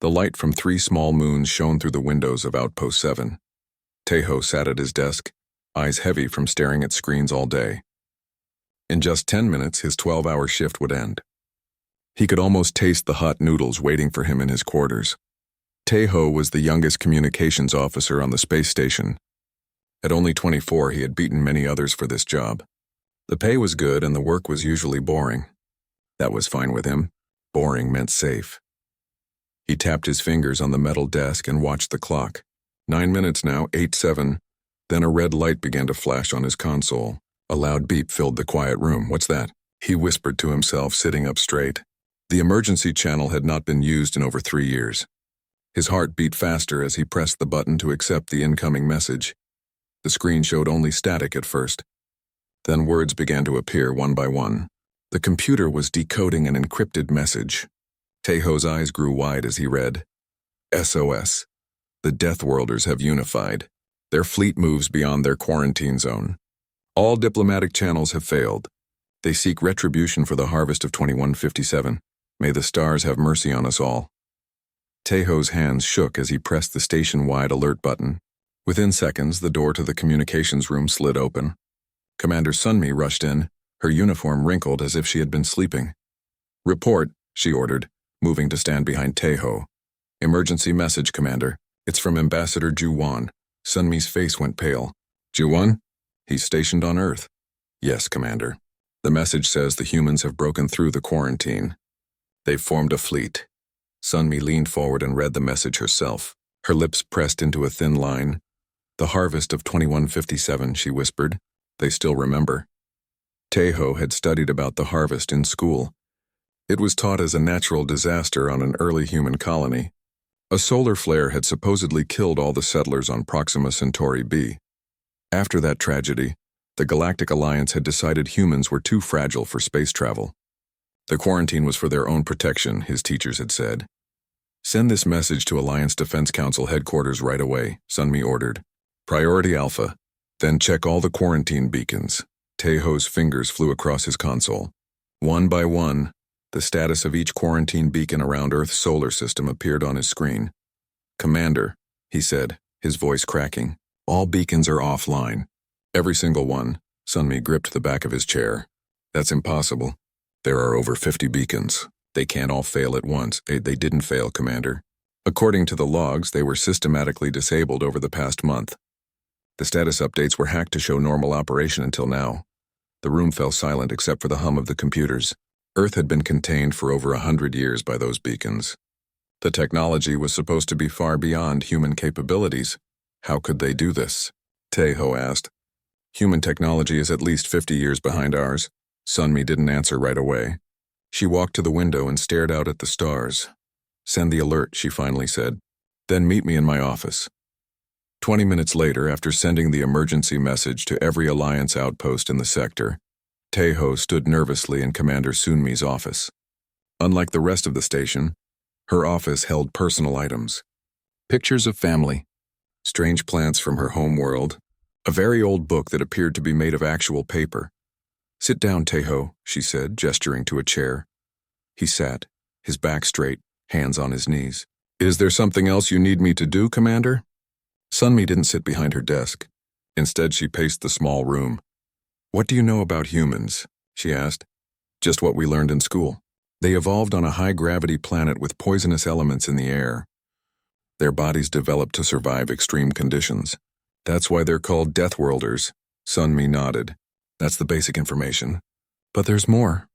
The light from 3 small moons shone through the windows of Outpost 7. Tejo sat at his desk, eyes heavy from staring at screens all day. In just 10 minutes, his 12-hour shift would end. He could almost taste the hot noodles waiting for him in his quarters. Tejo was the youngest communications officer on the space station. At only 24, he had beaten many others for this job. The pay was good and the work was usually boring. That was fine with him. Boring meant safe. He tapped his fingers on the metal desk and watched the clock. 9 minutes now, 8:07. Then a red light began to flash on his console. A loud beep filled the quiet room. "What's that?" he whispered to himself, sitting up straight. The emergency channel had not been used in over 3 years. His heart beat faster as he pressed the button to accept the incoming message. The screen showed only static at first. Then words began to appear one by one. The computer was decoding an encrypted message. Tejo's eyes grew wide as he read, "SOS. The Deathworlders have unified. Their fleet moves beyond their quarantine zone. All diplomatic channels have failed. They seek retribution for the harvest of 2157. May the stars have mercy on us all." Tejo's hands shook as he pressed the station-wide alert button. Within seconds, the door to the communications room slid open. Commander Sunmi rushed in, her uniform wrinkled as if she had been sleeping. "Report," she ordered, moving to stand behind Tejo. "Emergency message, Commander. It's from Ambassador Juwan." Sunmi's face went pale. "Juwan? He's stationed on Earth." "Yes, Commander. The message says the humans have broken through the quarantine. They've formed a fleet." Sunmi leaned forward and read the message herself, her lips pressed into a thin line. "The harvest of 2157, she whispered. They still remember." Tejo had studied about the harvest in school. It was taught as a natural disaster on an early human colony. A solar flare had supposedly killed all the settlers on Proxima Centauri b. After that tragedy, the Galactic Alliance had decided humans were too fragile for space travel. The quarantine was for their own protection, his teachers had said. "Send this message to Alliance Defense Council headquarters right away," Sunmi ordered. "Priority Alpha. Then check all the quarantine beacons." Tejo's fingers flew across his console. One by one, the status of each quarantine beacon around Earth's solar system appeared on his screen. "Commander," he said, his voice cracking, "all beacons are offline." "Every single one." Sunmi gripped the back of his chair. "That's impossible. There are over 50 beacons. They can't all fail at once." They didn't fail, Commander. According to the logs, they were systematically disabled over the past month. The status updates were hacked to show normal operation until now. The room fell silent except for the hum of the computers. Earth had been contained for over 100 years by those beacons. The technology was supposed to be far beyond human capabilities. How could they do this? Tejo asked. "Human technology is at least 50 years behind ours." Sunmi didn't answer right away. She walked to the window and stared out at the stars. "Send the alert," she finally said. "Then meet me in my office." 20 minutes later, after sending the emergency message to every Alliance outpost in the sector, Tejo stood nervously in Commander Sunmi's office. Unlike the rest of the station, her office held personal items. Pictures of family, strange plants from her home world, a very old book that appeared to be made of actual paper. "Sit down, Tejo," she said, gesturing to a chair. He sat, his back straight, hands on his knees. "Is there something else you need me to do, Commander?" Sunmi didn't sit behind her desk. Instead, she paced the small room. "What do you know about humans?" she asked. "Just what we learned in school. They evolved on a high-gravity planet with poisonous elements in the air. Their bodies developed to survive extreme conditions. That's why they're called Deathworlders." Sunmi nodded. "That's the basic information. But there's more."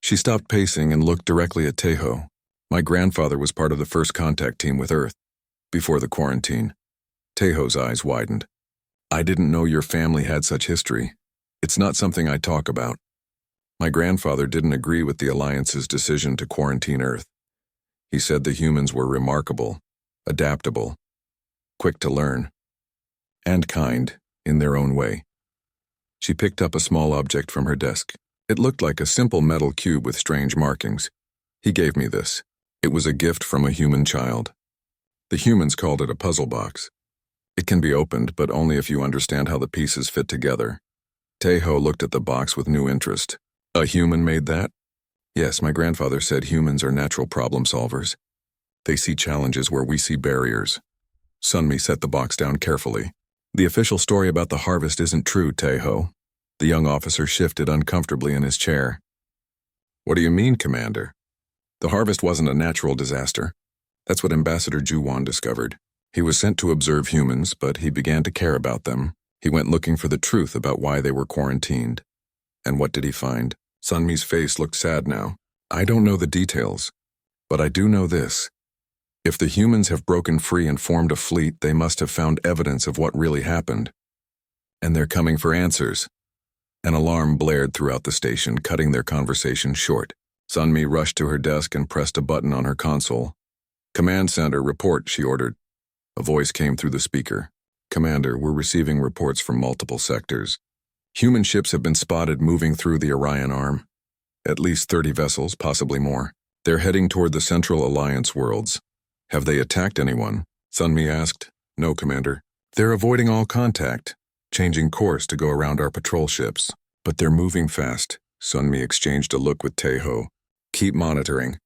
She stopped pacing and looked directly at Tejo. "My grandfather was part of the first contact team with Earth, before the quarantine." Tejo's eyes widened. "I didn't know your family had such history. It's not something I talk about. My grandfather didn't agree with the Alliance's decision to quarantine Earth. He said the humans were remarkable, adaptable, quick to learn, and kind in their own way." She picked up a small object from her desk. It looked like a simple metal cube with strange markings. "He gave me this. It was a gift from a human child. The humans called it a puzzle box. It can be opened, but only if you understand how the pieces fit together." Tejo looked at the box with new interest. "A human made that?" "Yes, my grandfather said humans are natural problem solvers. They see challenges where we see barriers. Sunmi set the box down carefully. The official story about the harvest isn't true, Taeho. The young officer shifted uncomfortably in his chair. What do you mean, Commander? The harvest wasn't a natural disaster. That's what Ambassador Juwan discovered. He was sent to observe humans, but he began to care about them. He went looking for the truth about why they were quarantined. And what did he find? Sunmi's face looked sad now. I don't know the details, but I do know this. If the humans have broken free and formed a fleet, they must have found evidence of what really happened. And they're coming for answers. An alarm blared throughout the station, cutting their conversation short. Sunmi rushed to her desk and pressed a button on her console. Command Center, report, she ordered. A voice came through the speaker. Commander, we're receiving reports from multiple sectors. Human ships have been spotted moving through the Orion Arm. At least 30 vessels, possibly more. They're heading toward the Central Alliance worlds. Have they attacked anyone? Sunmi asked. No, Commander. They're avoiding all contact, changing course to go around our patrol ships. But they're moving fast. Sunmi exchanged a look with Taeho. Keep monitoring.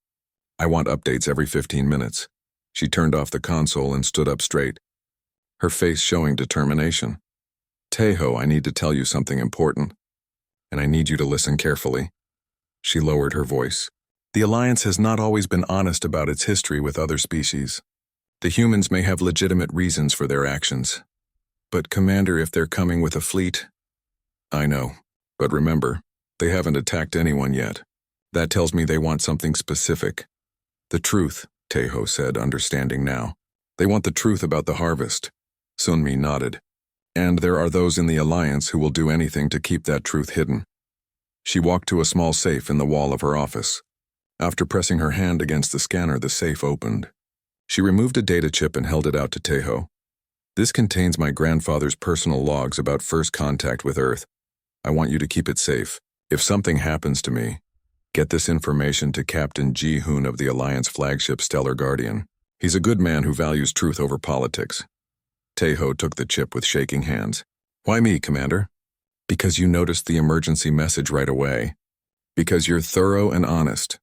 I want updates every 15 minutes. She turned off the console and stood up straight, her face showing determination. Taeho, I need to tell you something important, and I need you to listen carefully. She lowered her voice. The Alliance has not always been honest about its history with other species. The humans may have legitimate reasons for their actions. But, Commander, if they're coming with a fleet... I know, but remember, they haven't attacked anyone yet. That tells me they want something specific. The truth, Taeho said, understanding now. They want the truth about the harvest. Sunmi nodded. And there are those in the Alliance who will do anything to keep that truth hidden. She walked to a small safe in the wall of her office. After pressing her hand against the scanner, the safe opened. She removed a data chip and held it out to Taeho. This contains my grandfather's personal logs about first contact with Earth. I want you to keep it safe. If something happens to me, get this information to Captain Ji-hoon of the Alliance flagship Stellar Guardian. He's a good man who values truth over politics. Taeho took the chip with shaking hands. Why me, Commander? Because you noticed the emergency message right away. Because you're thorough and honest.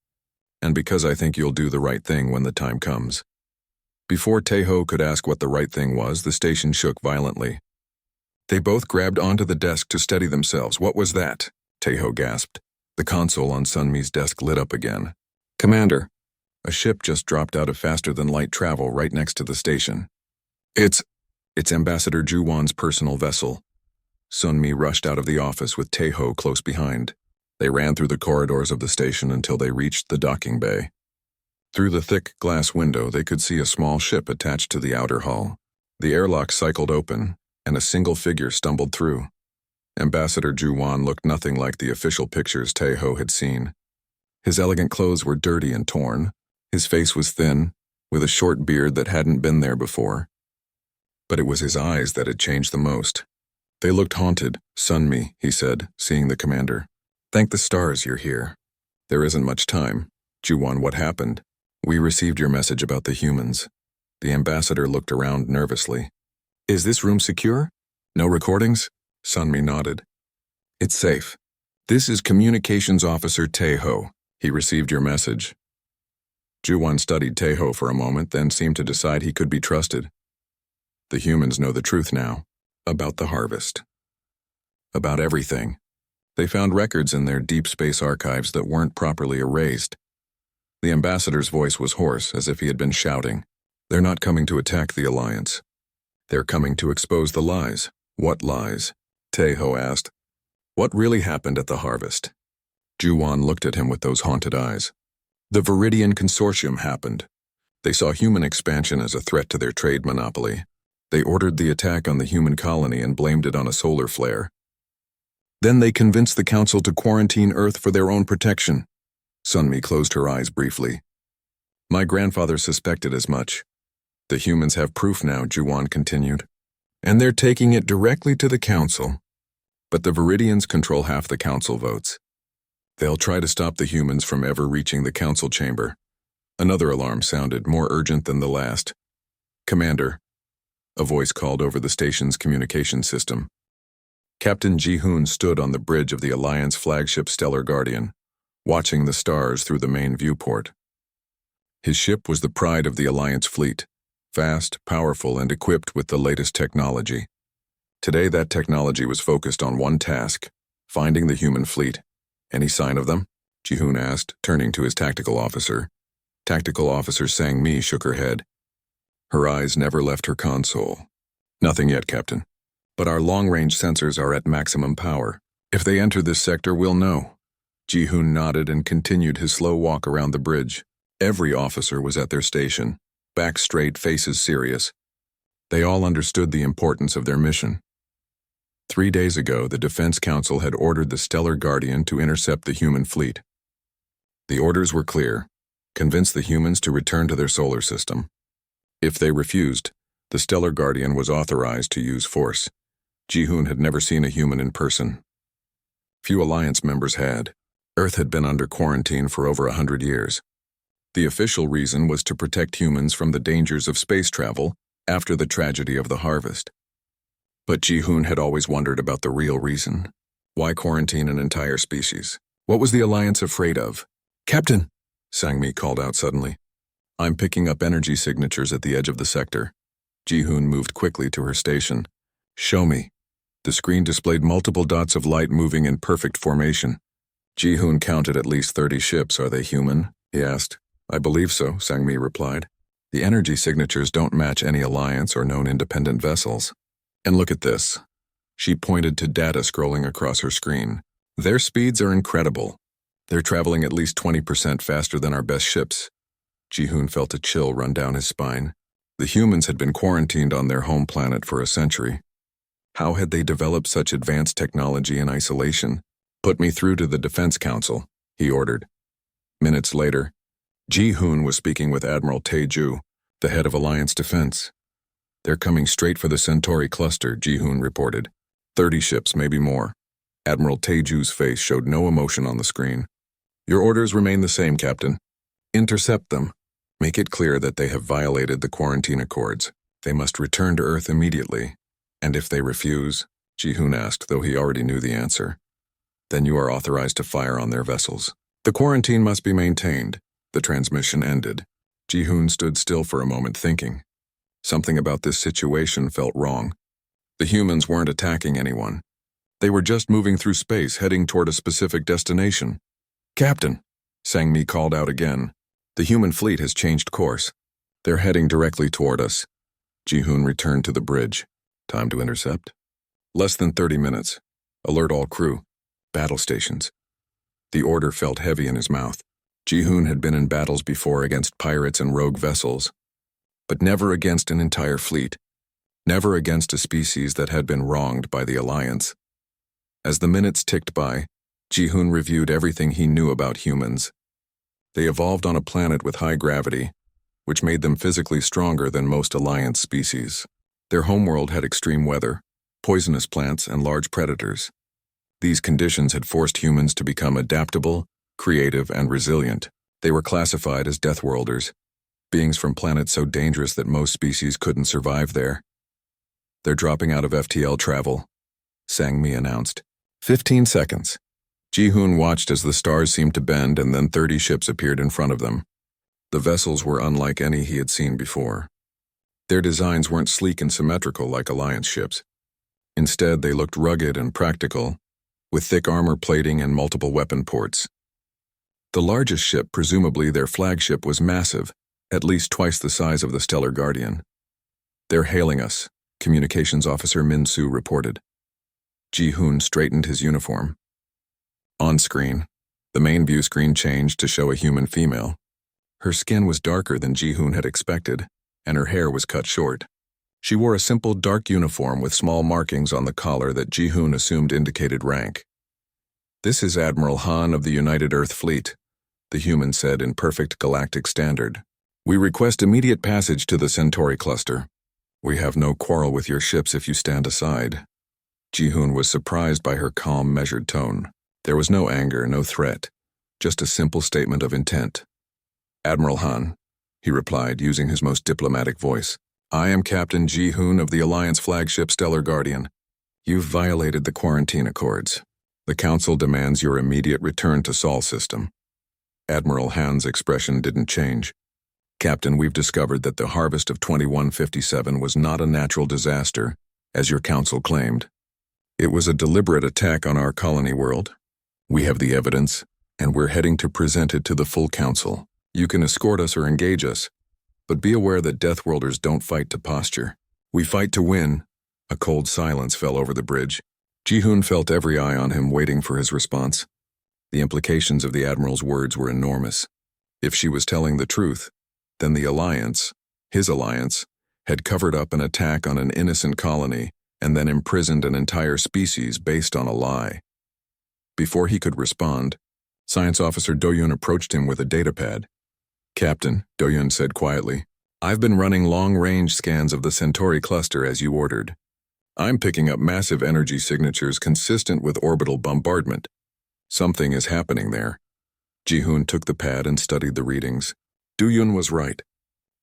And because I think you'll do the right thing when the time comes. Before Taeho could ask what the right thing was, the station shook violently. They both grabbed onto the desk to steady themselves. What was that? Taeho gasped. The console on Sunmi's desk lit up again. Commander, a ship just dropped out of faster-than-light travel right next to the station. It's Ambassador Juwan's personal vessel. Sunmi rushed out of the office with Taeho close behind. They ran through the corridors of the station until they reached the docking bay. Through the thick glass window, they could see a small ship attached to the outer hull. The airlock cycled open, and a single figure stumbled through. Ambassador Juwan looked nothing like the official pictures Taeho had seen. His elegant clothes were dirty and torn. His face was thin, with a short beard that hadn't been there before. But it was his eyes that had changed the most. They looked haunted. Sunmi, he said, seeing the commander. Thank the stars you're here. There isn't much time. Juwan, what happened? We received your message about the humans. The ambassador looked around nervously. Is this room secure? No recordings? Sunmi nodded. It's safe. This is Communications Officer Taeho. He received your message. Juwan studied Taeho for a moment, then seemed to decide he could be trusted. The humans know the truth now. About the harvest. About everything. They found records in their deep space archives that weren't properly erased. The ambassador's voice was hoarse, as if he had been shouting. They're not coming to attack the Alliance. They're coming to expose the lies. What lies? Taeho asked. What really happened at the harvest? Juwan looked at him with those haunted eyes. The Viridian Consortium happened. They saw human expansion as a threat to their trade monopoly. They ordered the attack on the human colony and blamed it on a solar flare. Then they convinced the Council to quarantine Earth for their own protection. Sunmi closed her eyes briefly. My grandfather suspected as much. The humans have proof now, Juwan continued. And they're taking it directly to the Council. But the Viridians control half the Council votes. They'll try to stop the humans from ever reaching the Council chamber. Another alarm sounded, more urgent than the last. Commander, a voice called over the station's communication system. Captain Ji-hoon stood on the bridge of the Alliance flagship Stellar Guardian, watching the stars through the main viewport. His ship was the pride of the Alliance fleet, fast, powerful, and equipped with the latest technology. Today that technology was focused on one task, finding the human fleet. Any sign of them? Ji-hoon asked, turning to his tactical officer. Tactical Officer Sang-mi shook her head. Her eyes never left her console. Nothing yet, Captain. But our long-range sensors are at maximum power. If they enter this sector, we'll know. Ji-hoon nodded and continued his slow walk around the bridge. Every officer was at their station, back straight, faces serious. They all understood the importance of their mission. 3 days ago, the Defense Council had ordered the Stellar Guardian to intercept the human fleet. The orders were clear: convince the humans to return to their solar system. If they refused, the Stellar Guardian was authorized to use force. Ji-hoon had never seen a human in person. Few Alliance members had. Earth had been under quarantine for over 100 years. The official reason was to protect humans from the dangers of space travel after the tragedy of the harvest. But Ji-hoon had always wondered about the real reason. Why quarantine an entire species? What was the Alliance afraid of? Captain, Sang-mi called out suddenly. I'm picking up energy signatures at the edge of the sector. Ji-hoon moved quickly to her station. Show me. The screen displayed multiple dots of light moving in perfect formation. Ji-hoon counted at least 30 ships. Are they human? He asked. I believe so, Sang-mi replied. The energy signatures don't match any Alliance or known independent vessels. And look at this. She pointed to data scrolling across her screen. Their speeds are incredible. They're traveling at least 20% faster than our best ships. Ji-hoon felt a chill run down his spine. The humans had been quarantined on their home planet for a century. How had they developed such advanced technology in isolation? Put me through to the Defense Council, he ordered. Minutes later, Ji-hoon was speaking with Admiral Tae-ju, the head of Alliance Defense. They're coming straight for the Centauri cluster, Ji-hoon reported. 30 ships, maybe more. Admiral Tae-ju's face showed no emotion on the screen. Your orders remain the same, Captain. Intercept them. Make it clear that they have violated the quarantine accords. They must return to Earth immediately. And if they refuse, Ji-hoon asked, though he already knew the answer, then you are authorized to fire on their vessels. The quarantine must be maintained. The transmission ended. Ji-hoon stood still for a moment, thinking. Something about this situation felt wrong. The humans weren't attacking anyone. They were just moving through space, heading toward a specific destination. Captain, Sang-mi called out again. The human fleet has changed course. They're heading directly toward us. Ji-hoon returned to the bridge. Time to intercept? Less than 30 minutes. Alert all crew. Battle stations. The order felt heavy in his mouth. Ji-hoon had been in battles before against pirates and rogue vessels, but never against an entire fleet. Never against a species that had been wronged by the Alliance. As the minutes ticked by, Ji-hoon reviewed everything he knew about humans. They evolved on a planet with high gravity, which made them physically stronger than most Alliance species. Their homeworld had extreme weather, poisonous plants, and large predators. These conditions had forced humans to become adaptable, creative, and resilient. They were classified as Deathworlders, beings from planets so dangerous that most species couldn't survive there. They're dropping out of FTL travel, Sang-mi announced. 15 seconds. Ji-hoon watched as the stars seemed to bend and then 30 ships appeared in front of them. The vessels were unlike any he had seen before. Their designs weren't sleek and symmetrical like Alliance ships. Instead, they looked rugged and practical, with thick armor plating and multiple weapon ports. The largest ship, presumably their flagship, was massive, at least twice the size of the Stellar Guardian. They're hailing us, Communications Officer Min-soo reported. Ji-hoon straightened his uniform. On screen, the main view screen changed to show a human female. Her skin was darker than Ji-hoon had expected, and her hair was cut short. She wore a simple dark uniform with small markings on the collar that Ji-hoon assumed indicated rank. This is Admiral Han of the United Earth Fleet, the human said in perfect galactic standard. We request immediate passage to the Centauri cluster. We have no quarrel with your ships if you stand aside. Ji-hoon was surprised by her calm, measured tone. There was no anger, no threat, just a simple statement of intent. Admiral Han, he replied, using his most diplomatic voice. I am Captain Ji-hoon of the Alliance flagship Stellar Guardian. You've violated the quarantine accords. The Council demands your immediate return to Sol system. Admiral Han's expression didn't change. Captain, we've discovered that the harvest of 2157 was not a natural disaster, as your council claimed. It was a deliberate attack on our colony world. We have the evidence, and we're heading to present it to the full council. You can escort us or engage us, but be aware that Deathworlders don't fight to posture. We fight to win. A cold silence fell over the bridge. Ji-hoon felt every eye on him waiting for his response. The implications of the Admiral's words were enormous. If she was telling the truth, then the Alliance, his alliance, had covered up an attack on an innocent colony and then imprisoned an entire species based on a lie. Before he could respond, Science Officer Do-yoon approached him with a datapad. Captain, Do-yoon said quietly, I've been running long-range scans of the Centauri cluster as you ordered. I'm picking up massive energy signatures consistent with orbital bombardment. Something is happening there. Ji-hoon took the pad and studied the readings. Do-yoon was right.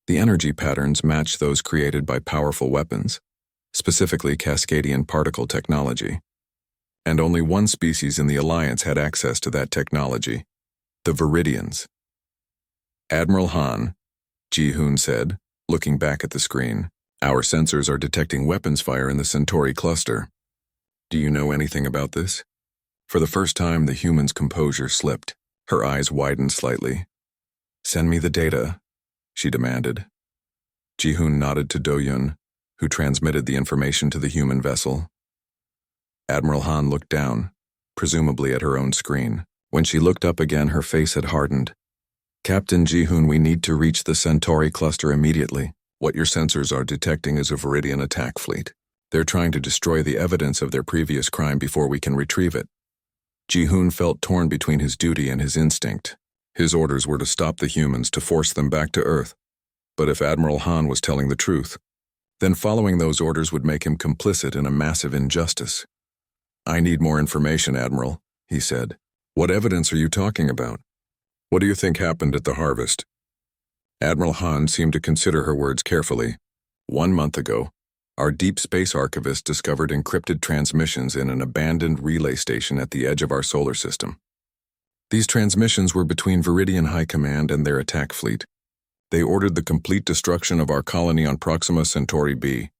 The energy patterns matched those created by powerful weapons, specifically Cascadian particle technology. And only one species in the Alliance had access to that technology, the Viridians. Admiral Han, Ji-hoon said, looking back at the screen, our sensors are detecting weapons fire in the Centauri cluster. Do you know anything about this? For the first time, the human's composure slipped. Her eyes widened slightly. Send me the data, she demanded. Ji-hoon nodded to Do-yoon, who transmitted the information to the human vessel. Admiral Han looked down, presumably at her own screen. When she looked up again, her face had hardened. Captain Ji-hoon, we need to reach the Centauri cluster immediately. What your sensors are detecting is a Viridian attack fleet. They're trying to destroy the evidence of their previous crime before we can retrieve it. Ji-hoon felt torn between his duty and his instinct. His orders were to stop the humans, to force them back to Earth. But if Admiral Han was telling the truth, then following those orders would make him complicit in a massive injustice. I need more information, Admiral, he said. What evidence are you talking about? What do you think happened at the harvest? Admiral Han seemed to consider her words carefully. 1 month ago, our deep space archivist discovered encrypted transmissions in an abandoned relay station at the edge of our solar system. These transmissions were between Viridian High Command and their attack fleet. They ordered the complete destruction of our colony on Proxima Centauri b.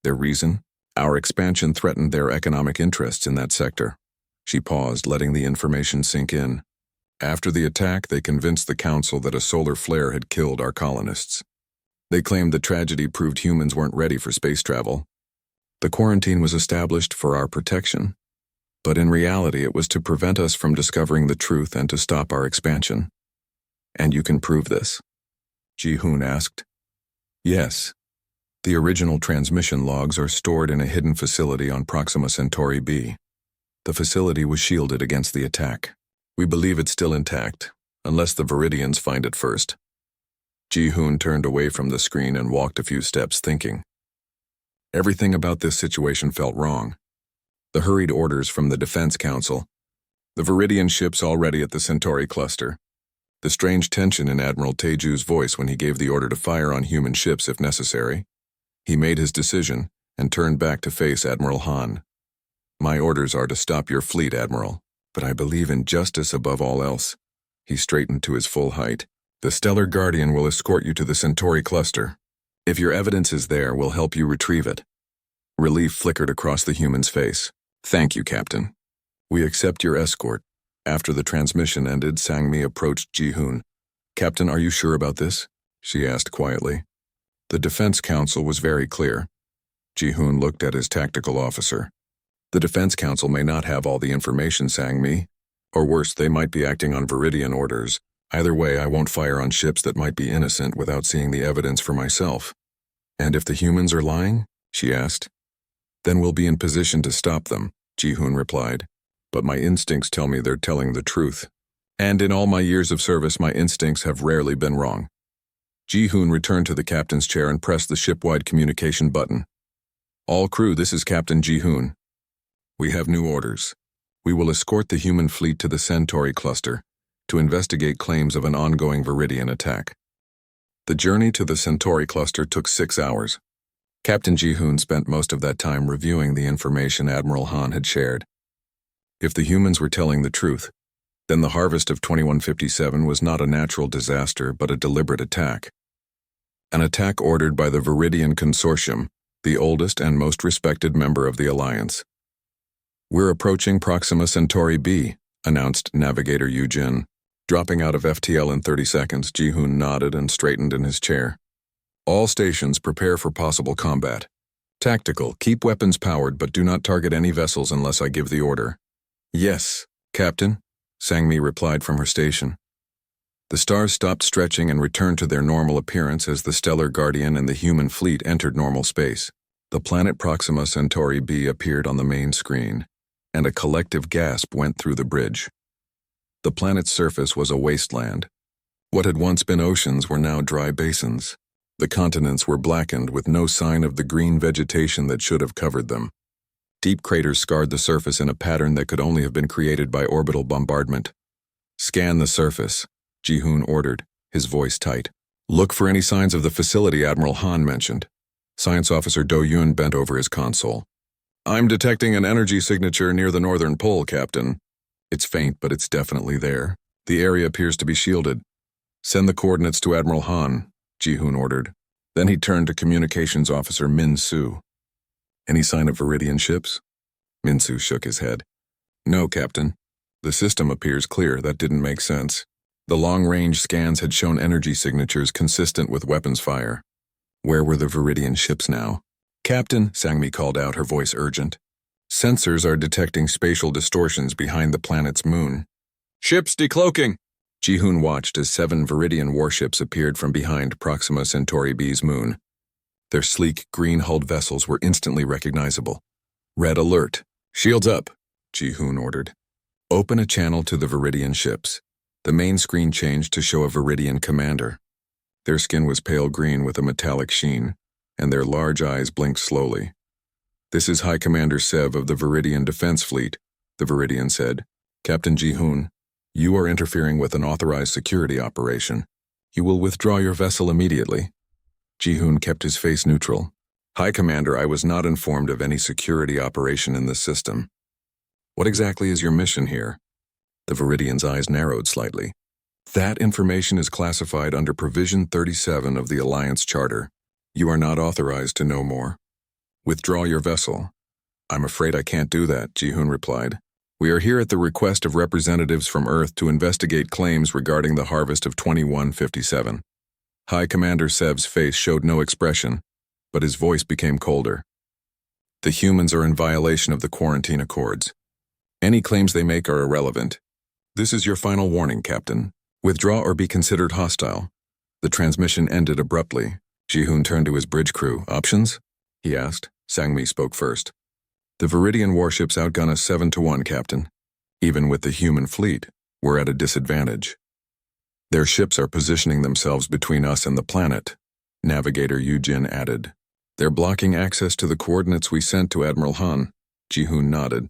Their reason? Our expansion threatened their economic interests in that sector. She paused, letting the information sink in. After the attack, they convinced the Council that a solar flare had killed our colonists. They claimed the tragedy proved humans weren't ready for space travel. The quarantine was established for our protection, but in reality it was to prevent us from discovering the truth and to stop our expansion. And you can prove this? Ji-hoon asked. Yes. The original transmission logs are stored in a hidden facility on Proxima Centauri b. The facility was shielded against the attack. We believe it's still intact, unless the Viridians find it first. Ji-hoon turned away from the screen and walked a few steps, thinking. Everything about this situation felt wrong. The hurried orders from the Defense Council, the Viridian ships already at the Centauri cluster, the strange tension in Admiral Taeju's voice when he gave the order to fire on human ships if necessary. He made his decision and turned back to face Admiral Han. My orders are to stop your fleet, Admiral, but I believe in justice above all else. He straightened to his full height. The Stellar Guardian will escort you to the Centauri cluster. If your evidence is there, we'll help you retrieve it. Relief flickered across the human's face. Thank you, Captain. We accept your escort. After the transmission ended, Sang-mi approached Ji-hoon. Captain, are you sure about this? She asked quietly. The Defense Council was very clear. Ji-hoon looked at his tactical officer. The Defense Council may not have all the information, Sang-mi. Or worse, they might be acting on Viridian orders. Either way, I won't fire on ships that might be innocent without seeing the evidence for myself. And if the humans are lying? She asked. Then we'll be in position to stop them, Ji-hoon replied. But my instincts tell me they're telling the truth. And in all my years of service, my instincts have rarely been wrong. Ji-hoon returned to the captain's chair and pressed the ship-wide communication button. All crew, this is Captain Ji-hoon. We have new orders. We will escort the human fleet to the Centauri cluster to investigate claims of an ongoing Viridian attack. The journey to the Centauri cluster took 6 hours. Captain Ji-hoon spent most of that time reviewing the information Admiral Han had shared. If the humans were telling the truth, then the harvest of 2157 was not a natural disaster but a deliberate attack. An attack ordered by the Viridian Consortium, the oldest and most respected member of the Alliance. We're approaching Proxima Centauri B, announced Navigator Yujin. Dropping out of FTL in 30 seconds, Ji-hoon nodded and straightened in his chair. All stations prepare for possible combat. Tactical, keep weapons powered but do not target any vessels unless I give the order. Yes, Captain, Sang-mi replied from her station. The stars stopped stretching and returned to their normal appearance as the Stellar Guardian and the human fleet entered normal space. The planet Proxima Centauri B appeared on the main screen, and a collective gasp went through the bridge. The planet's surface was a wasteland. What had once been oceans were now dry basins. The continents were blackened with no sign of the green vegetation that should have covered them. Deep craters scarred the surface in a pattern that could only have been created by orbital bombardment. Scan the surface, Ji-hoon ordered, his voice tight. Look for any signs of the facility Admiral Han mentioned. Science Officer Do-yoon bent over his console. I'm detecting an energy signature near the northern pole, Captain. It's faint, but it's definitely there. The area appears to be shielded. Send the coordinates to Admiral Han, Ji-hoon ordered. Then he turned to Communications Officer Min-soo. Any sign of Viridian ships? Min-soo shook his head. No, Captain. The system appears clear. That didn't make sense. The long-range scans had shown energy signatures consistent with weapons fire. Where were the Viridian ships now? Captain, Sang-mi called out, her voice urgent. Sensors are detecting spatial distortions behind the planet's moon. Ships decloaking! Ji-hoon watched as 7 Viridian warships appeared from behind Proxima Centauri B's moon. Their sleek, green-hulled vessels were instantly recognizable. Red alert. Shields up, Ji-hoon ordered. Open a channel to the Viridian ships. The main screen changed to show a Viridian commander. Their skin was pale green with a metallic sheen, and their large eyes blinked slowly. This is High Commander Sev of the Viridian Defense Fleet, the Viridian said. Captain Ji-hoon, you are interfering with an authorized security operation. You will withdraw your vessel immediately. Ji-hoon kept his face neutral. High Commander, I was not informed of any security operation in this system. What exactly is your mission here? The Viridian's eyes narrowed slightly. That information is classified under Provision 37 of the Alliance Charter. You are not authorized to know more. Withdraw your vessel. I'm afraid I can't do that, Ji-hoon replied. We are here at the request of representatives from Earth to investigate claims regarding the harvest of 2157. High Commander Sev's face showed no expression, but his voice became colder. The humans are in violation of the quarantine accords. Any claims they make are irrelevant. This is your final warning, Captain. Withdraw or be considered hostile. The transmission ended abruptly. Ji-hoon turned to his bridge crew. Options? He asked. Sang-mi spoke first. The Viridian warships outgun us 7-1, Captain. Even with the human fleet, we're at a disadvantage. Their ships are positioning themselves between us and the planet, Navigator Yujin added. They're blocking access to the coordinates we sent to Admiral Han. Ji-hoon nodded.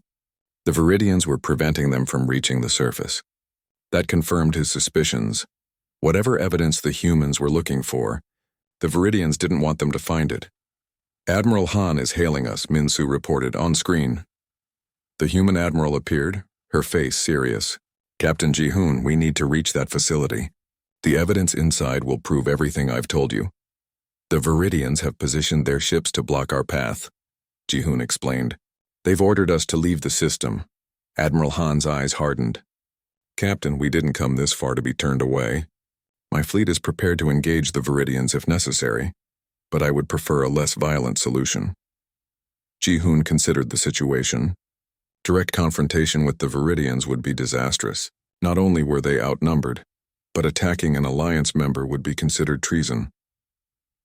The Viridians were preventing them from reaching the surface. That confirmed his suspicions. Whatever evidence the humans were looking for, the Viridians didn't want them to find it. Admiral Han is hailing us, Min-soo reported on screen. The human admiral appeared, her face serious. Captain Ji-hoon, we need to reach that facility. The evidence inside will prove everything I've told you. The Viridians have positioned their ships to block our path, Ji-hoon explained. They've ordered us to leave the system. Admiral Han's eyes hardened. Captain, we didn't come this far to be turned away. My fleet is prepared to engage the Viridians if necessary, but I would prefer a less violent solution. Ji-hoon considered the situation. Direct confrontation with the Viridians would be disastrous. Not only were they outnumbered, but attacking an alliance member would be considered treason.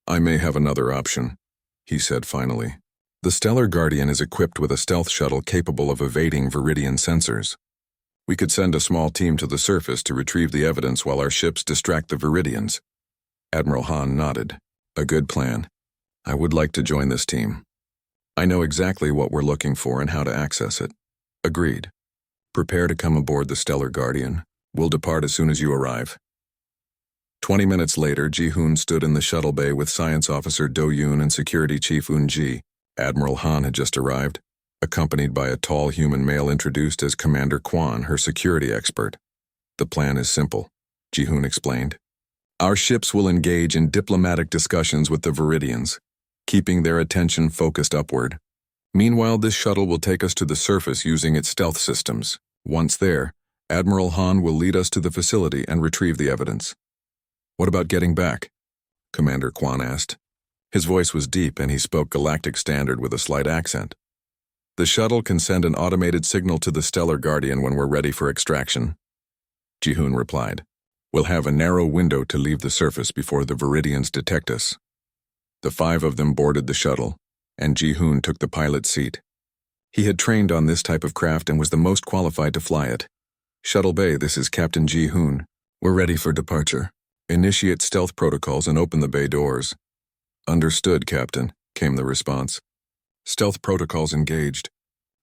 I may have another option, he said finally. The Stellar Guardian is equipped with a stealth shuttle capable of evading Viridian sensors. We could send a small team to the surface to retrieve the evidence while our ships distract the Viridians. Admiral Han nodded. A good plan. I would like to join this team. I know exactly what we're looking for and how to access it. Agreed. Prepare to come aboard the Stellar Guardian. We'll depart as soon as you arrive. 20 minutes later, Ji-hoon stood in the shuttle bay with Science Officer Do-yoon and Security Chief Un-ji. Admiral Han had just arrived, accompanied by a tall human male introduced as Commander Kwan, her security expert. The plan is simple, Ji-hoon explained. Our ships will engage in diplomatic discussions with the Viridians, keeping their attention focused upward. Meanwhile, this shuttle will take us to the surface using its stealth systems. Once there, Admiral Han will lead us to the facility and retrieve the evidence. What about getting back? Commander Kwan asked. His voice was deep and he spoke Galactic Standard with a slight accent. The shuttle can send an automated signal to the Stellar Guardian when we're ready for extraction. Ji-hoon replied. We'll have a narrow window to leave the surface before the Viridians detect us. The 5 of them boarded the shuttle, and Ji-hoon took the pilot's seat. He had trained on this type of craft and was the most qualified to fly it. Shuttle Bay, this is Captain Ji-hoon. We're ready for departure. Initiate stealth protocols and open the bay doors. Understood, Captain, came the response. Stealth protocols engaged.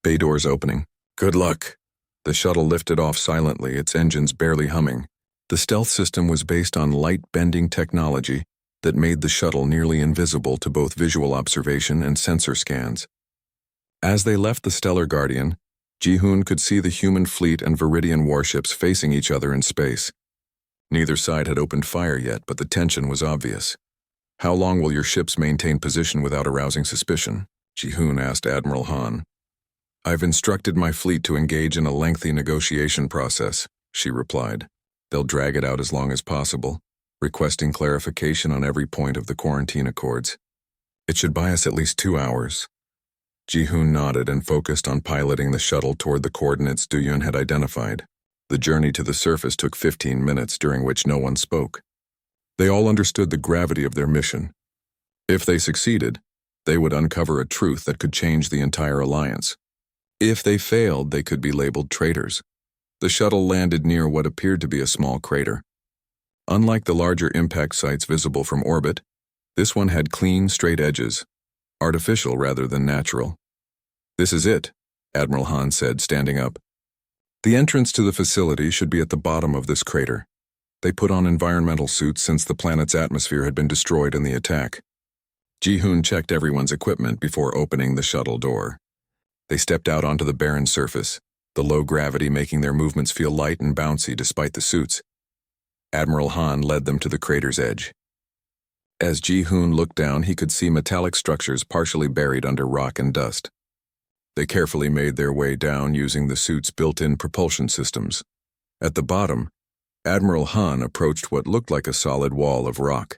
Bay doors opening. Good luck. The shuttle lifted off silently, its engines barely humming. The stealth system was based on light-bending technology that made the shuttle nearly invisible to both visual observation and sensor scans. As they left the Stellar Guardian, Ji-hoon could see the human fleet and Viridian warships facing each other in space. Neither side had opened fire yet, but the tension was obvious. How long will your ships maintain position without arousing suspicion? Ji-hoon asked Admiral Han. I've instructed my fleet to engage in a lengthy negotiation process, she replied. They'll drag it out as long as possible, requesting clarification on every point of the quarantine accords. It should buy us at least 2 hours. Ji-hoon nodded and focused on piloting the shuttle toward the coordinates Do-yoon had identified. The journey to the surface took 15 minutes, during which no one spoke. They all understood the gravity of their mission. If they succeeded, they would uncover a truth that could change the entire alliance. If they failed, they could be labeled traitors. The shuttle landed near what appeared to be a small crater. Unlike the larger impact sites visible from orbit, this one had clean, straight edges, artificial rather than natural. This is it, Admiral Han said, standing up. The entrance to the facility should be at the bottom of this crater. They put on environmental suits since the planet's atmosphere had been destroyed in the attack. Ji-hoon checked everyone's equipment before opening the shuttle door. They stepped out onto the barren surface, the low gravity making their movements feel light and bouncy despite the suits. Admiral Han led them to the crater's edge. As Ji-hoon looked down, he could see metallic structures partially buried under rock and dust. They carefully made their way down using the suit's built-in propulsion systems. At the bottom, Admiral Han approached what looked like a solid wall of rock.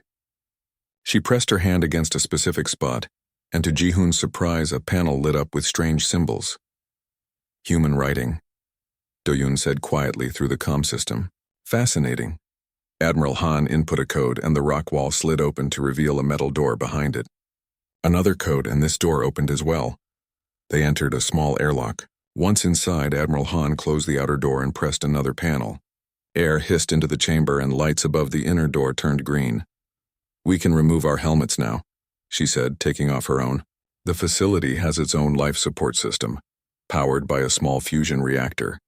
She pressed her hand against a specific spot, and to Ji-hoon's surprise, a panel lit up with strange symbols. Human writing, Do-yoon said quietly through the comm system. Fascinating. Admiral Han input a code, and the rock wall slid open to reveal a metal door behind it. Another code, and this door opened as well. They entered a small airlock. Once inside, Admiral Han closed the outer door and pressed another panel. Air hissed into the chamber and lights above the inner door turned green. We can remove our helmets now, she said, taking off her own. The facility has its own life support system, powered by a small fusion reactor.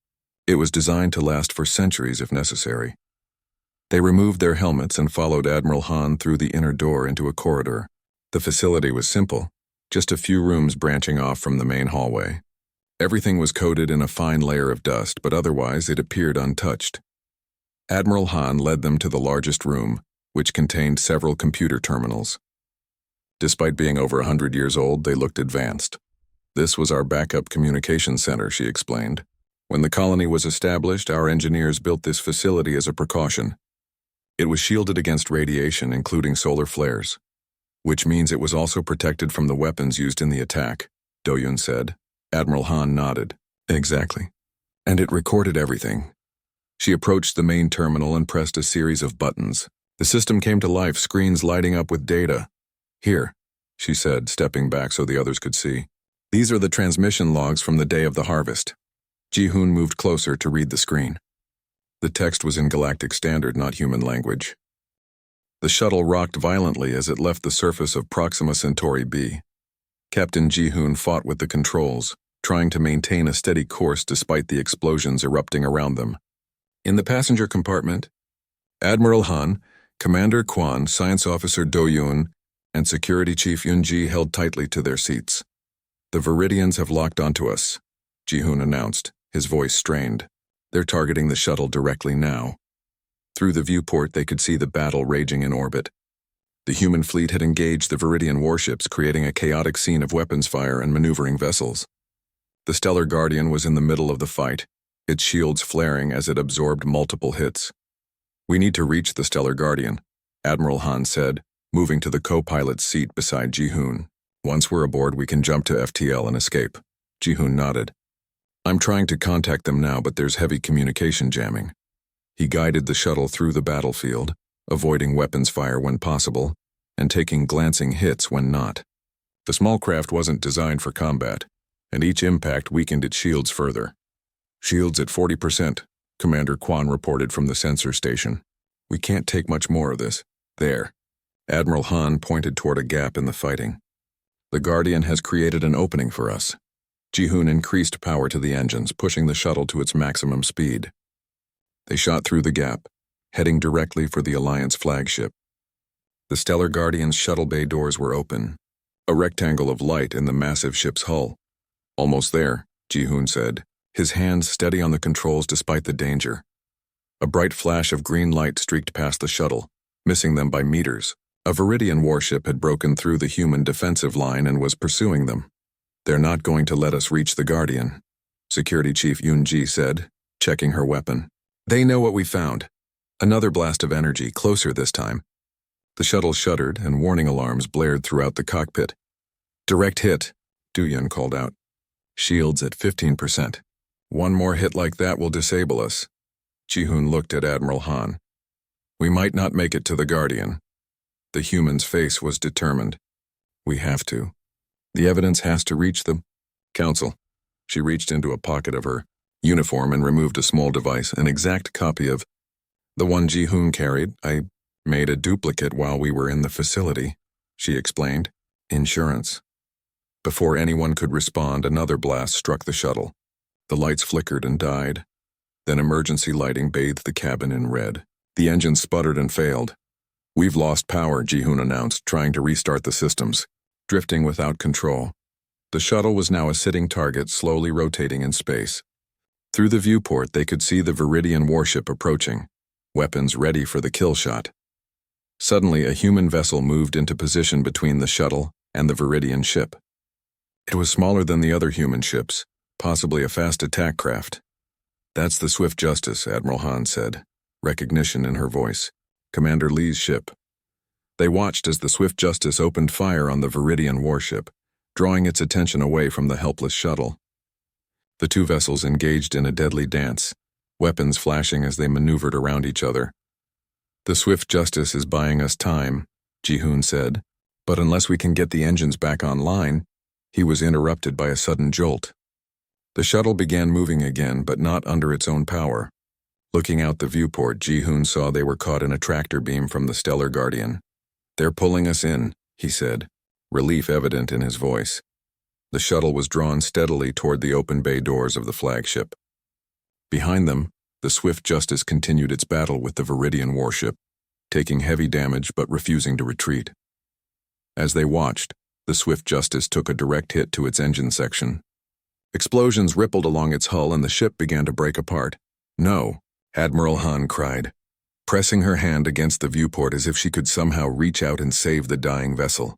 It was designed to last for centuries if necessary. They removed their helmets and followed Admiral Han through the inner door into a corridor. The facility was simple, just a few rooms branching off from the main hallway. Everything was coated in a fine layer of dust, but otherwise it appeared untouched. Admiral Han led them to the largest room, which contained several computer terminals. Despite being over 100 years old, they looked advanced. This was our backup communication center, she explained. When the colony was established, our engineers built this facility as a precaution. It was shielded against radiation, including solar flares, which means it was also protected from the weapons used in the attack, Do-yoon said. Admiral Han nodded. Exactly. And it recorded everything. She approached the main terminal and pressed a series of buttons. The system came to life, screens lighting up with data. Here, she said, stepping back so the others could see. These are the transmission logs from the day of the harvest. Ji-hoon moved closer to read the screen. The text was in Galactic Standard, not human language. The shuttle rocked violently as it left the surface of Proxima Centauri B. Captain Ji-hoon fought with the controls, trying to maintain a steady course despite the explosions erupting around them. In the passenger compartment, Admiral Han, Commander Kwan, Science Officer Do-yoon, and Security Chief Yun-ji held tightly to their seats. The Viridians have locked onto us, Ji-hoon announced, his voice strained. They're targeting the shuttle directly now. Through the viewport, they could see the battle raging in orbit. The human fleet had engaged the Viridian warships, creating a chaotic scene of weapons fire and maneuvering vessels. The Stellar Guardian was in the middle of the fight, its shields flaring as it absorbed multiple hits. "We need to reach the Stellar Guardian," Admiral Han said, moving to the co-pilot's seat beside Ji-hoon. "Once we're aboard, we can jump to FTL and escape." Ji-hoon nodded. "I'm trying to contact them now, but there's heavy communication jamming." He guided the shuttle through the battlefield, avoiding weapons fire when possible, and taking glancing hits when not. The small craft wasn't designed for combat, and each impact weakened its shields further. "Shields at 40%, Commander Kwan reported from the sensor station. "We can't take much more of this." "There." Admiral Han pointed toward a gap in the fighting. "The Guardian has created an opening for us." Ji-hoon increased power to the engines, pushing the shuttle to its maximum speed. They shot through the gap, heading directly for the Alliance flagship. The Stellar Guardian's shuttle bay doors were open, a rectangle of light in the massive ship's hull. "Almost there," Ji-hoon said, his hands steady on the controls despite the danger. A bright flash of green light streaked past the shuttle, missing them by meters. A Viridian warship had broken through the human defensive line and was pursuing them. "They're not going to let us reach the Guardian," Security Chief Yoon-ji said, checking her weapon. "They know what we found." Another blast of energy, closer this time. The shuttle shuddered and warning alarms blared throughout the cockpit. "Direct hit," Du-yun called out. "Shields at 15%. One more hit like that will disable us." Ji-hoon looked at Admiral Han. "We might not make it to the Guardian." The human's face was determined. "We have to. The evidence has to reach them." "Council." She reached into a pocket of her uniform and removed a small device, an exact copy of the one Ji-hoon carried. "I made a duplicate while we were in the facility," she explained. "Insurance." Before anyone could respond, another blast struck the shuttle. The lights flickered and died. Then emergency lighting bathed the cabin in red. The engine sputtered and failed. "We've lost power," Ji-hoon announced, trying to restart the systems, drifting without control. The shuttle was now a sitting target, slowly rotating in space. Through the viewport, they could see the Viridian warship approaching, weapons ready for the kill shot. Suddenly, a human vessel moved into position between the shuttle and the Viridian ship. It was smaller than the other human ships, possibly a fast attack craft. "That's the Swift Justice," Admiral Han said, recognition in her voice. "Commander Lee's ship." They watched as the Swift Justice opened fire on the Viridian warship, drawing its attention away from the helpless shuttle. The two vessels engaged in a deadly dance, weapons flashing as they maneuvered around each other. "The Swift Justice is buying us time," Ji-hoon said, "but unless we can get the engines back online." He was interrupted by a sudden jolt. The shuttle began moving again, but not under its own power. Looking out the viewport, Ji-hoon saw they were caught in a tractor beam from the Stellar Guardian. "They're pulling us in," he said, relief evident in his voice. The shuttle was drawn steadily toward the open bay doors of the flagship. Behind them, the Swift Justice continued its battle with the Viridian warship, taking heavy damage but refusing to retreat. As they watched, the Swift Justice took a direct hit to its engine section. Explosions rippled along its hull and the ship began to break apart. "No," Admiral Han cried, pressing her hand against the viewport as if she could somehow reach out and save the dying vessel.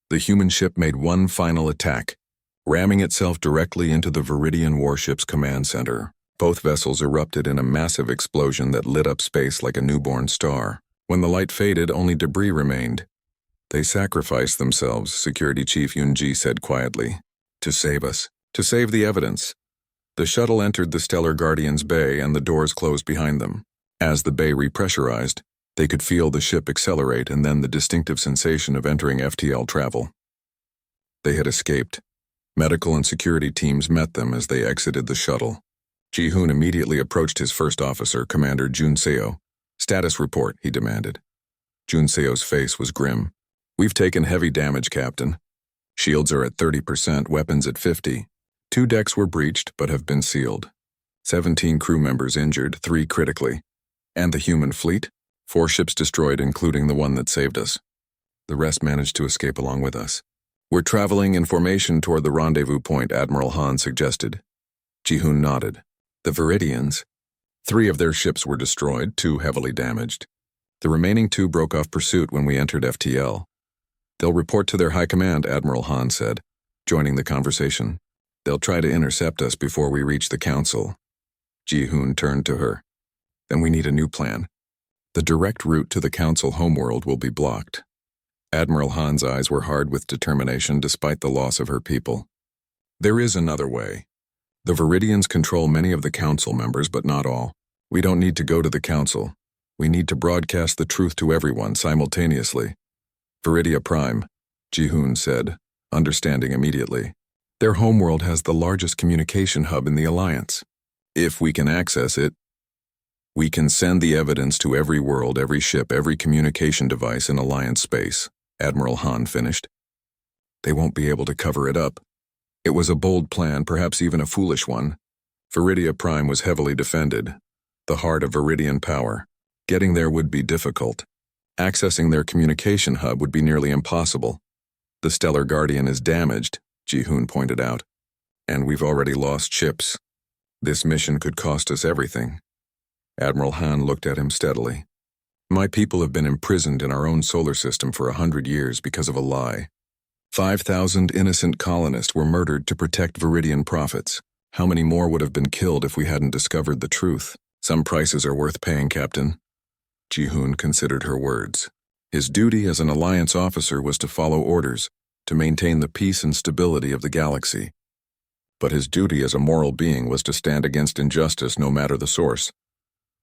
The human ship made one final attack, ramming itself directly into the Viridian warship's command center. Both vessels erupted in a massive explosion that lit up space like a newborn star. When the light faded, only debris remained. "They sacrificed themselves," Security Chief Yoon-ji said quietly, "to save us, to save the evidence." The shuttle entered the Stellar Guardian's bay and the doors closed behind them. As the bay repressurized, they could feel the ship accelerate and then the distinctive sensation of entering FTL travel. They had escaped. Medical and security teams met them as they exited the shuttle. Ji-hoon immediately approached his first officer, Commander Jun Seo. "Status report," he demanded. Jun Seo's face was grim. "We've taken heavy damage, Captain. Shields are at 30%, weapons at 50%. 2 decks were breached but have been sealed. 17 crew members injured, 3 critically. And the human fleet? 4 ships destroyed, including the one that saved us. The rest managed to escape along with us. We're traveling in formation toward the rendezvous point," Admiral Han suggested. Ji-hoon nodded. "The Viridians?" 3 of their ships were destroyed, 2 heavily damaged. The remaining 2 broke off pursuit when we entered FTL. They'll report to their high command, Admiral Han said, joining the conversation. They'll try to intercept us before we reach the council. Ji-hoon turned to her. Then we need a new plan. The direct route to the council homeworld will be blocked. Admiral Han's eyes were hard with determination despite the loss of her people. There is another way. The Viridians control many of the council members, but not all. We don't need to go to the council. We need to broadcast the truth to everyone simultaneously. Viridia Prime, Ji-hoon said, understanding immediately. Their homeworld has the largest communication hub in the Alliance. If we can access it, we can send the evidence to every world, every ship, every communication device in Alliance space, Admiral Han finished. They won't be able to cover it up. It was a bold plan, perhaps even a foolish one. Viridia Prime was heavily defended, the heart of Viridian power. Getting there would be difficult. Accessing their communication hub would be nearly impossible. The Stellar Guardian is damaged, Ji-hoon pointed out, and we've already lost ships. This mission could cost us everything. Admiral Han looked at him steadily. My people have been imprisoned in our own solar system for 100 years because of a lie. 5,000 innocent colonists were murdered to protect Viridian profits. How many more would have been killed if we hadn't discovered the truth? Some prices are worth paying, Captain. Ji-hoon considered her words. His duty as an Alliance officer was to follow orders, to maintain the peace and stability of the galaxy. But his duty as a moral being was to stand against injustice no matter the source.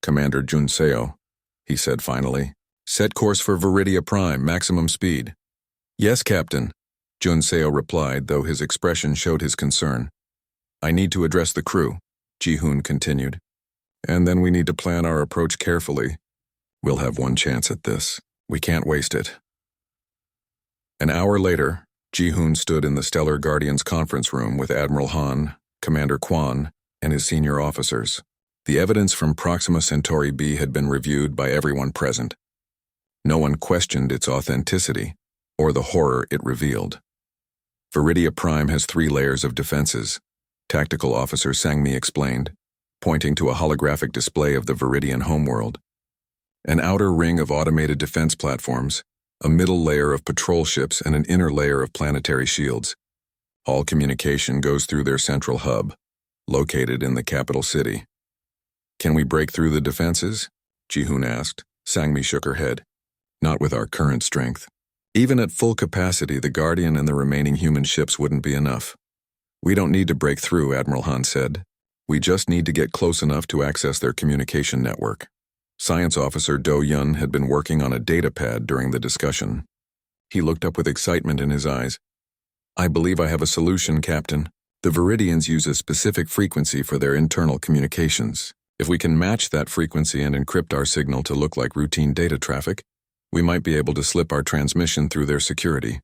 Commander Jun Seo, he said finally, set course for Viridia Prime, maximum speed. Yes, Captain, Jun Seo replied, though his expression showed his concern. I need to address the crew, Ji-hoon continued. And then we need to plan our approach carefully. We'll have one chance at this. We can't waste it. An hour later, Ji-hoon stood in the Stellar Guardians conference room with Admiral Han, Commander Kwan, and his senior officers. The evidence from Proxima Centauri b had been reviewed by everyone present. No one questioned its authenticity or the horror it revealed. Viridia Prime has 3 layers of defenses, Tactical Officer Sangmi explained, pointing to a holographic display of the Viridian homeworld. An outer ring of automated defense platforms, a middle layer of patrol ships, and an inner layer of planetary shields. All communication goes through their central hub, located in the capital city. Can we break through the defenses? Ji-hoon asked. Sangmi shook her head. Not with our current strength. Even at full capacity, the Guardian and the remaining human ships wouldn't be enough. We don't need to break through, Admiral Han said. We just need to get close enough to access their communication network. Science Officer Do Yun had been working on a data pad during the discussion. He looked up with excitement in his eyes. I believe I have a solution, Captain. The Viridians use a specific frequency for their internal communications. If we can match that frequency and encrypt our signal to look like routine data traffic, we might be able to slip our transmission through their security.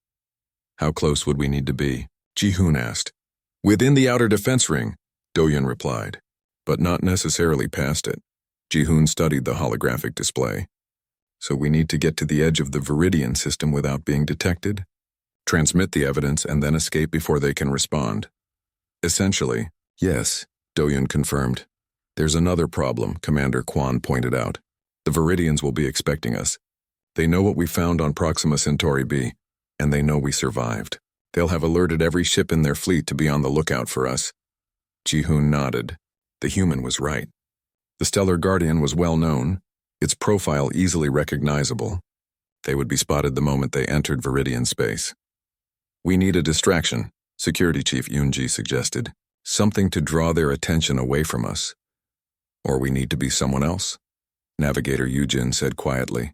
How close would we need to be? Ji-hoon asked. Within the outer defense ring, Do Yun replied, but not necessarily past it. Ji-hoon studied the holographic display. So we need to get to the edge of the Viridian system without being detected, transmit the evidence, and then escape before they can respond. Essentially, yes, Do Yun confirmed. There's another problem, Commander Kwan pointed out. The Viridians will be expecting us. They know what we found on Proxima Centauri b, and they know we survived. They'll have alerted every ship in their fleet to be on the lookout for us. Ji-hoon nodded. The human was right. The Stellar Guardian was well known, its profile easily recognizable. They would be spotted the moment they entered Viridian space. We need a distraction, Security Chief Yoon-ji suggested. Something to draw their attention away from us. Or we need to be someone else, Navigator Yoo-jin said quietly.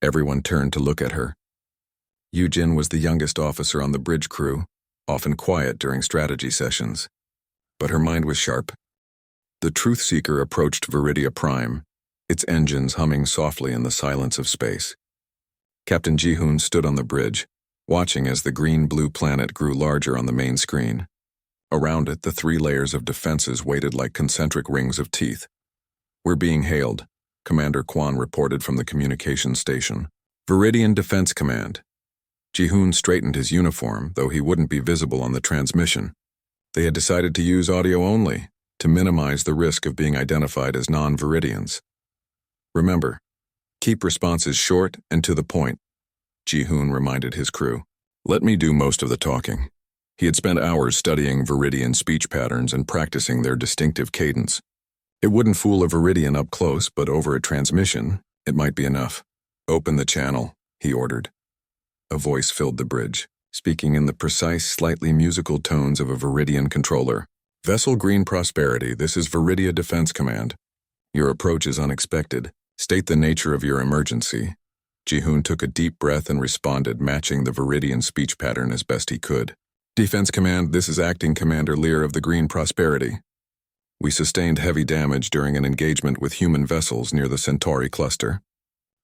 Everyone turned to look at her. Yoo-jin was the youngest officer on the bridge crew, often quiet during strategy sessions. But her mind was sharp. The Truth Seeker approached Viridia Prime, its engines humming softly in the silence of space. Captain Ji-hoon stood on the bridge, watching as the green-blue planet grew larger on the main screen. Around it, the 3 layers of defenses waited like concentric rings of teeth. We're being hailed, Commander Kwan reported from the communications station. Viridian Defense Command. Ji-hoon straightened his uniform, though he wouldn't be visible on the transmission. They had decided to use audio only, to minimize the risk of being identified as non-Viridians. Remember, keep responses short and to the point, Ji-hoon reminded his crew. Let me do most of the talking. He had spent hours studying Viridian speech patterns and practicing their distinctive cadence. It wouldn't fool a Viridian up close, but over a transmission, it might be enough. Open the channel, he ordered. A voice filled the bridge, speaking in the precise, slightly musical tones of a Viridian controller. Vessel Green Prosperity, this is Viridia Defense Command. Your approach is unexpected. State the nature of your emergency. Ji-hoon took a deep breath and responded, matching the Viridian speech pattern as best he could. Defense Command, this is Acting Commander Lear of the Green Prosperity. We sustained heavy damage during an engagement with human vessels near the Centauri cluster.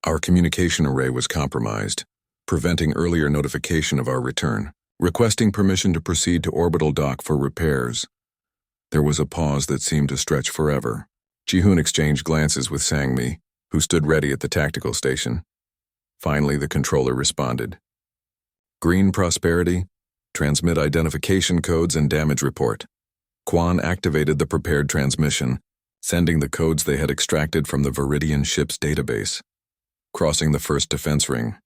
Our communication array was compromised, preventing earlier notification of our return. Requesting permission to proceed to orbital dock for repairs. There was a pause that seemed to stretch forever. Ji-hoon exchanged glances with Sang-mi, who stood ready at the tactical station. Finally, the controller responded. Green Prosperity, transmit identification codes and damage report. Kwon activated the prepared transmission, sending the codes they had extracted from the Viridian ship's database. Crossing the first defense ring,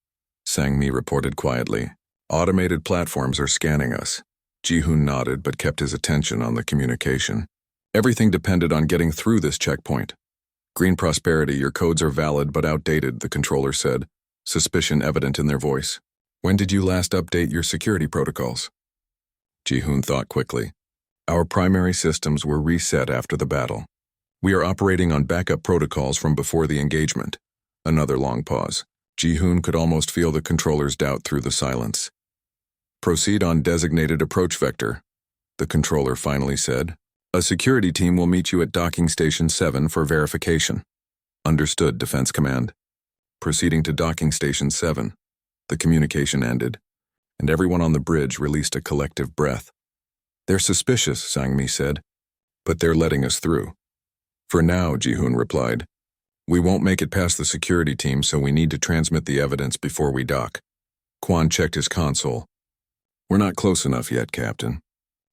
Sang-mi reported quietly. Automated platforms are scanning us. Ji-hoon nodded but kept his attention on the communication. Everything depended on getting through this checkpoint. Green Prosperity, your codes are valid but outdated, the controller said, suspicion evident in their voice. When did you last update your security protocols? Ji-hoon thought quickly. Our primary systems were reset after the battle. We are operating on backup protocols from before the engagement. Another long pause. Ji-hoon could almost feel the controller's doubt through the silence. Proceed on designated approach vector, the controller finally said. A security team will meet you at Docking Station 7 for verification. Understood, Defense Command. Proceeding to Docking Station 7. The communication ended, and everyone on the bridge released a collective breath. They're suspicious, Sang-mi said, but they're letting us through. For now, Ji-hoon replied. We won't make it past the security team, so we need to transmit the evidence before we dock. Kwon checked his console. We're not close enough yet, Captain.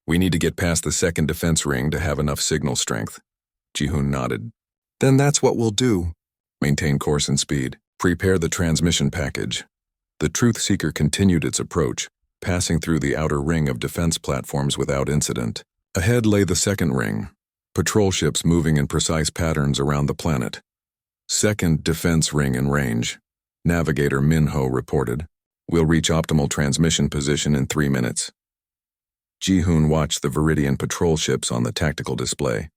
We need to get past the second defense ring to have enough signal strength. Ji-hoon nodded. Then that's what we'll do. Maintain course and speed. Prepare the transmission package. The Truth Seeker continued its approach, passing through the outer ring of defense platforms without incident. Ahead lay the second ring, patrol ships moving in precise patterns around the planet. Second defense ring in range. Navigator Minho reported. We'll reach optimal transmission position in 3 minutes. Ji-hoon watched the Viridian patrol ships on the tactical display.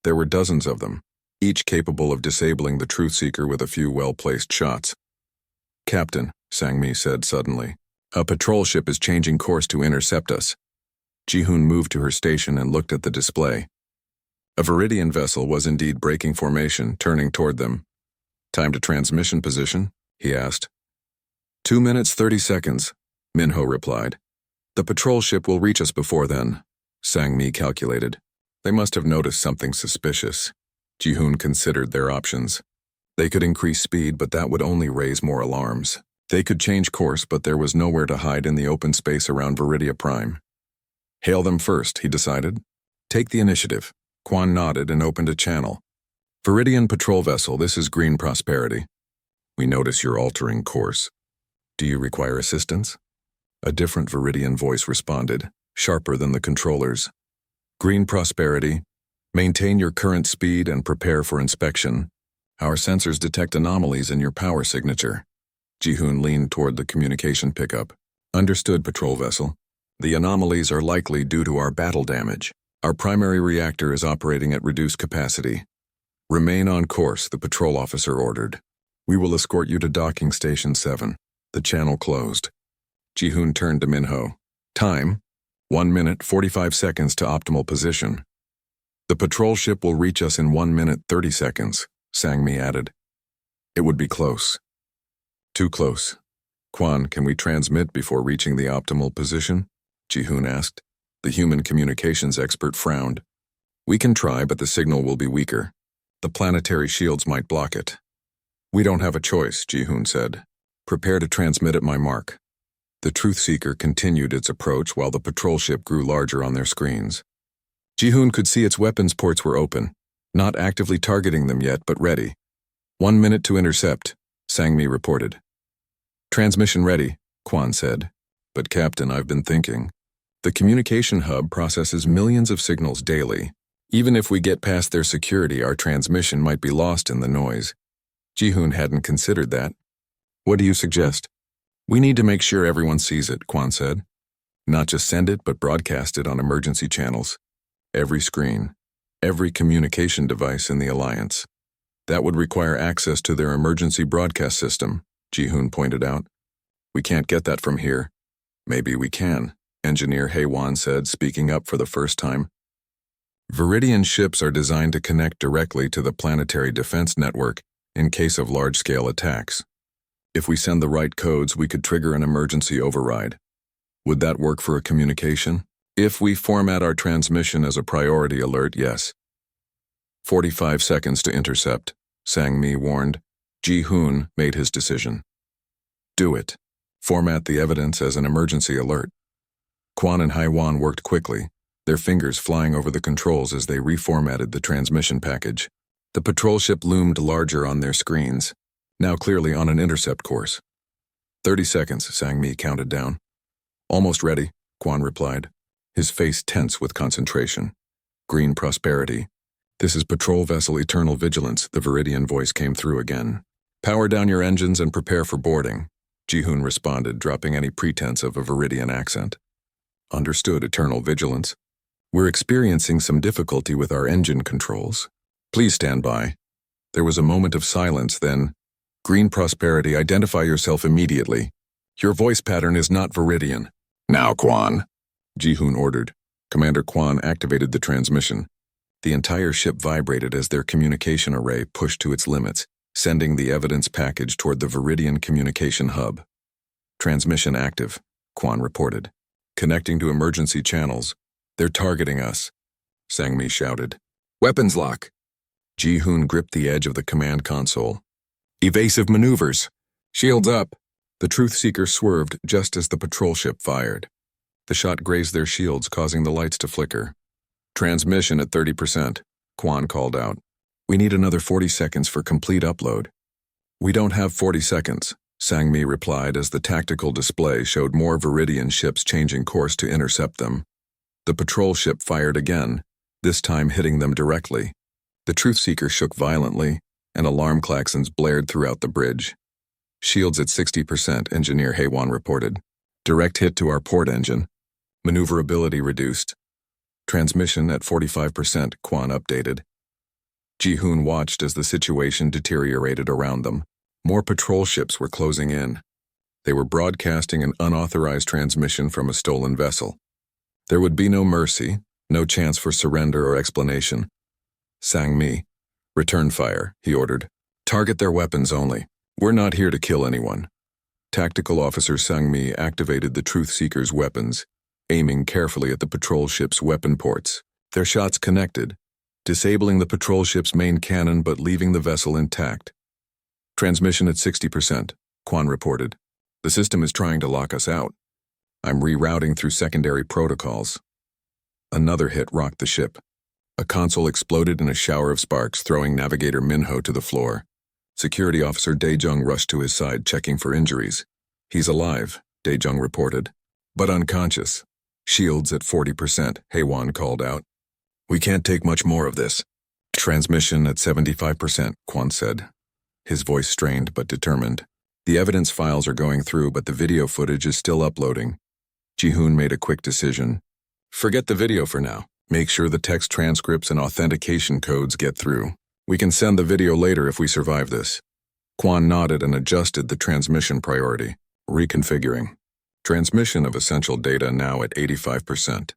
There were dozens of them, each capable of disabling the Truth Seeker with a few well-placed shots. Captain, Sang-mi said suddenly, a patrol ship is changing course to intercept us. Ji-hoon moved to her station and looked at the display. A Viridian vessel was indeed breaking formation, turning toward them. Time to transmission position, he asked. 2 minutes 30 seconds, Minho replied. The patrol ship will reach us before then, Sang-mi calculated. They must have noticed something suspicious. Ji-hoon considered their options. They could increase speed, but that would only raise more alarms. They could change course, but there was nowhere to hide in the open space around Viridia Prime. Hail them first, he decided. Take the initiative. Kwon nodded and opened a channel. Viridian patrol vessel, this is Green Prosperity. We notice you're altering course. Do you require assistance? A different Viridian voice responded, sharper than the controllers. Green Prosperity, maintain your current speed and prepare for inspection. Our sensors detect anomalies in your power signature. Ji-hoon leaned toward the communication pickup. Understood, patrol vessel. The anomalies are likely due to our battle damage. Our primary reactor is operating at reduced capacity. Remain on course, the patrol officer ordered. We will escort you to Docking Station 7. The channel closed. Ji-hoon turned to Minho. Time, 1 minute 45 seconds to optimal position. The patrol ship will reach us in 1 minute 30 seconds, Sang-mi added. It would be close. Too close. Kwon, can we transmit before reaching the optimal position? Ji-hoon asked. The human communications expert frowned. We can try, but the signal will be weaker. The planetary shields might block it. We don't have a choice, Ji-hoon said. Prepare to transmit at my mark. The Truth Seeker continued its approach while the patrol ship grew larger on their screens. Ji-hoon could see its weapons ports were open, not actively targeting them yet, but ready. 1 minute to intercept, Sang-mi reported. Transmission ready, Kwon said. But Captain, I've been thinking. The communication hub processes millions of signals daily. Even if we get past their security, our transmission might be lost in the noise. Ji-hoon hadn't considered that. What do you suggest? We need to make sure everyone sees it, Kwon said. Not just send it, but broadcast it on emergency channels. Every screen, every communication device in the Alliance. That would require access to their emergency broadcast system, Ji-hoon pointed out. We can't get that from here. Maybe we can, Engineer Hae-won said, speaking up for the first time. Viridian ships are designed to connect directly to the planetary defense network in case of large-scale attacks. If we send the right codes, we could trigger an emergency override. Would that work for a communication? If we format our transmission as a priority alert, yes. 45 seconds to intercept, Sang-mi warned. Ji-hoon made his decision. Do it. Format the evidence as an emergency alert. Kwon and Hae-won worked quickly, their fingers flying over the controls as they reformatted the transmission package. The patrol ship loomed larger on their screens, now clearly on an intercept course. 30 seconds, Sang-mi counted down. Almost ready, Kwon replied, his face tense with concentration. Green prosperity. This is Patrol Vessel Eternal Vigilance, the Viridian voice came through again. Power down your engines and prepare for boarding, Ji-hoon responded, dropping any pretense of a Viridian accent. Understood, Eternal Vigilance. We're experiencing some difficulty with our engine controls. Please stand by. There was a moment of silence, then, Green Prosperity, identify yourself immediately. Your voice pattern is not Viridian. Now, Kwon, Ji-hoon ordered. Commander Kwon activated the transmission. The entire ship vibrated as their communication array pushed to its limits, sending the evidence package toward the Viridian communication hub. Transmission active, Kwon reported. Connecting to emergency channels. They're targeting us, Sang-mi shouted. Weapons lock. Ji-hoon gripped the edge of the command console. Evasive maneuvers. Shields up. The Truth Seeker swerved just as the patrol ship fired. The shot grazed their shields, causing the lights to flicker. Transmission at 30%, Kwon called out. We need another 40 seconds for complete upload. We don't have 40 seconds, Sang-mi replied as the tactical display showed more Viridian ships changing course to intercept them. The patrol ship fired again, this time hitting them directly. The Truth Seeker shook violently, and alarm klaxons blared throughout the bridge. Shields at 60%, Engineer Hae-won reported. Direct hit to our port engine. Maneuverability reduced. Transmission at 45%, Kwon updated. Ji-hoon watched as the situation deteriorated around them. More patrol ships were closing in. They were broadcasting an unauthorized transmission from a stolen vessel. There would be no mercy, no chance for surrender or explanation. Sang-mi, return fire, he ordered. Target their weapons only. We're not here to kill anyone. Tactical Officer Sang-mi activated the Truth Seeker's weapons, aiming carefully at the patrol ship's weapon ports. Their shots connected, disabling the patrol ship's main cannon but leaving the vessel intact. Transmission at 60%, Kwon reported. The system is trying to lock us out. I'm rerouting through secondary protocols. Another hit rocked the ship. A console exploded in a shower of sparks, throwing Navigator Minho to the floor. Security Officer Dae-jung rushed to his side, checking for injuries. He's alive, Dae-jung reported, but unconscious. Shields at 40%, Hae-won called out. We can't take much more of this. Transmission at 75%, Kwon said. His voice strained but determined. The evidence files are going through, but the video footage is still uploading. Ji-hoon made a quick decision. Forget the video for now. Make sure the text transcripts and authentication codes get through. We can send the video later if we survive this. Kwon nodded and adjusted the transmission priority, reconfiguring. Transmission of essential data now at 85%.